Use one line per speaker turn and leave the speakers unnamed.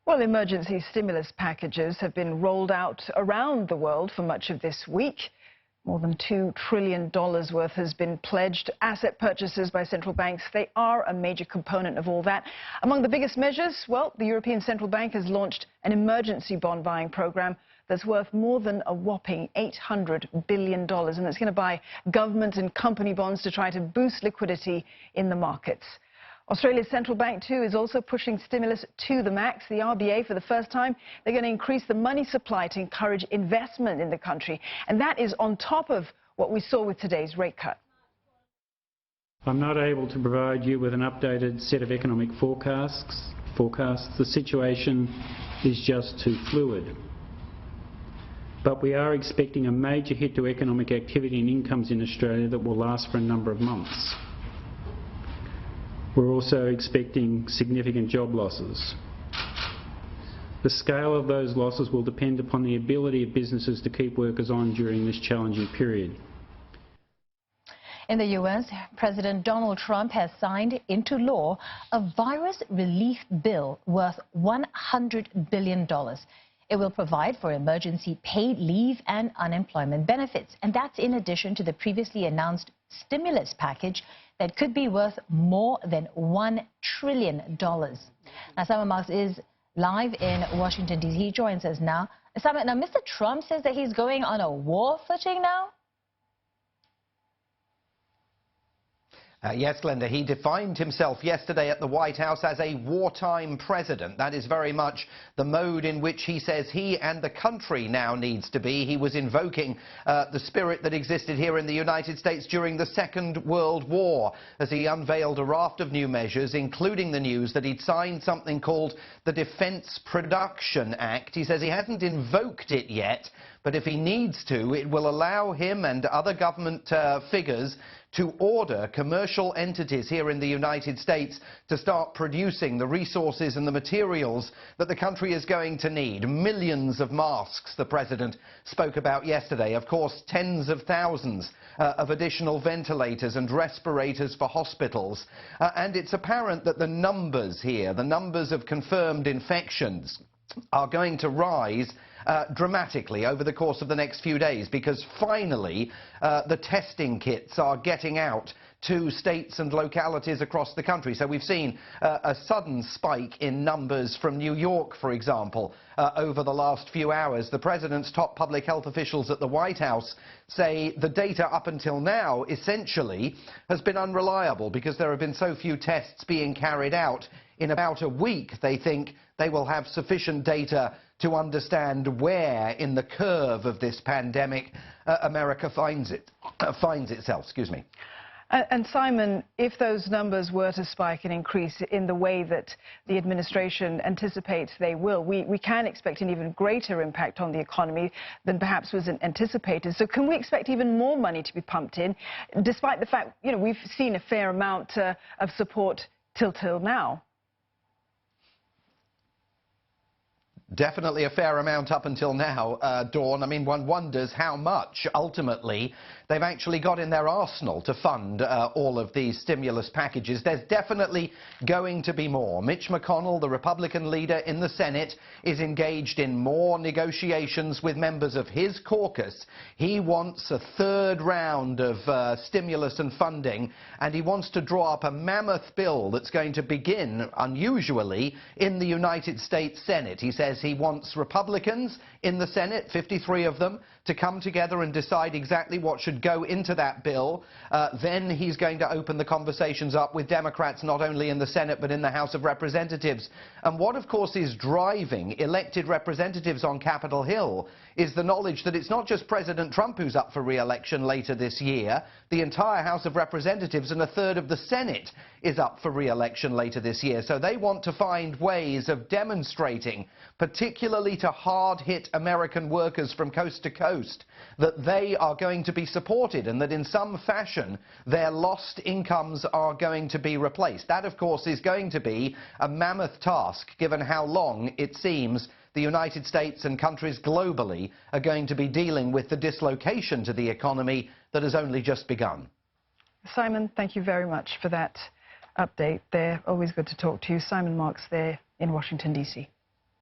Well, emergency stimulus packages have been rolled out around the world for much of this week. More than $2 trillion worth has been pledged. Asset purchases by central banks, they are a major component of all that. Among the biggest measures, well, the European Central Bank has launched an emergency bond buying program that's worth more than a whopping $800 billion. And it's going to buy government and company bonds to try to boost liquidity in the markets. Australia's central bank, too, is also pushing stimulus to the max. The RBA, for the first time, they're going to increase the money supply to encourage investment in the country. And that is on top of what we saw with today's rate cut.
I'm not able to provide you with an updated set of economic forecasts. The situation is just too fluid. But we are expecting a major hit to economic activity and incomes in Australia that will last for a number of months. We're also expecting significant job losses. The scale of those losses will depend upon the ability of businesses to keep workers on during this challenging period.
In the U.S., President Donald Trump has signed into law a virus relief bill worth $100 billion. It will provide for emergency paid leave and unemployment benefits. And that's in addition to the previously announced stimulus package that could be worth more than $1 trillion. Now, Simon Marks is live in Washington, D.C. He joins us now. Simon, now, Mr. Trump says that he's going on a war footing now?
Yes, Glenda, he defined himself yesterday at the White House as a wartime president. That is very much the mode in which he says he and the country now needs to be. He was invoking the spirit that existed here in the United States during the Second World War as he unveiled a raft of new measures, including the news that he'd signed something called the Defense Production Act. He says he hasn't invoked it yet, but if he needs to, it will allow him and other government figures to order commercial entities here in the United States to start producing the resources and the materials that the country is going to need. Millions of masks, the president spoke about yesterday. Of course, tens of thousands of additional ventilators and respirators for hospitals. And it's apparent that the numbers here, the numbers of confirmed infections, are going to rise dramatically over the course of the next few days, because finally the testing kits are getting out to states and localities across the country. So we've seen a sudden spike in numbers from New York, for example, over the last few hours. The president's top public health officials at the White House say the data up until now essentially has been unreliable because there have been so few tests being carried out. In about a week, they think they will have sufficient data to understand where in the curve of this pandemic America finds itself. Excuse me.
And Simon, if those numbers were to spike and increase in the way that the administration anticipates they will, we can expect an even greater impact on the economy than perhaps was anticipated. So can we expect even more money to be pumped in, despite the fact, you know, we've seen a fair amount of support till now?
Definitely a fair amount up until now, Dawn. I mean, one wonders how much, ultimately, they've actually got in their arsenal to fund all of these stimulus packages. There's definitely going to be more. Mitch McConnell, the Republican leader in the Senate, is engaged in more negotiations with members of his caucus. He wants a third round of stimulus and funding, and he wants to draw up a mammoth bill that's going to begin, unusually, in the United States Senate. He says he wants Republicans in the Senate, 53 of them, to come together and decide exactly what should go into that bill. Then he's going to open the conversations up with Democrats, not only in the Senate but in the House of Representatives. And what, of course, is driving elected representatives on Capitol Hill is the knowledge that it's not just President Trump who's up for re-election later this year. The entire House of Representatives and a third of the Senate is up for re-election later this year. So they want to find ways of demonstrating, particularly to hard-hit American workers from coast to coast, that they are going to be supported and that in some fashion their lost incomes are going to be replaced. That, of course, is going to be a mammoth task, given how long it seems the United States and countries globally are going to be dealing with the dislocation to the economy that has only just begun.
Simon, thank you very much for that update there. Always good to talk to you. Simon Marks there in Washington, D.C.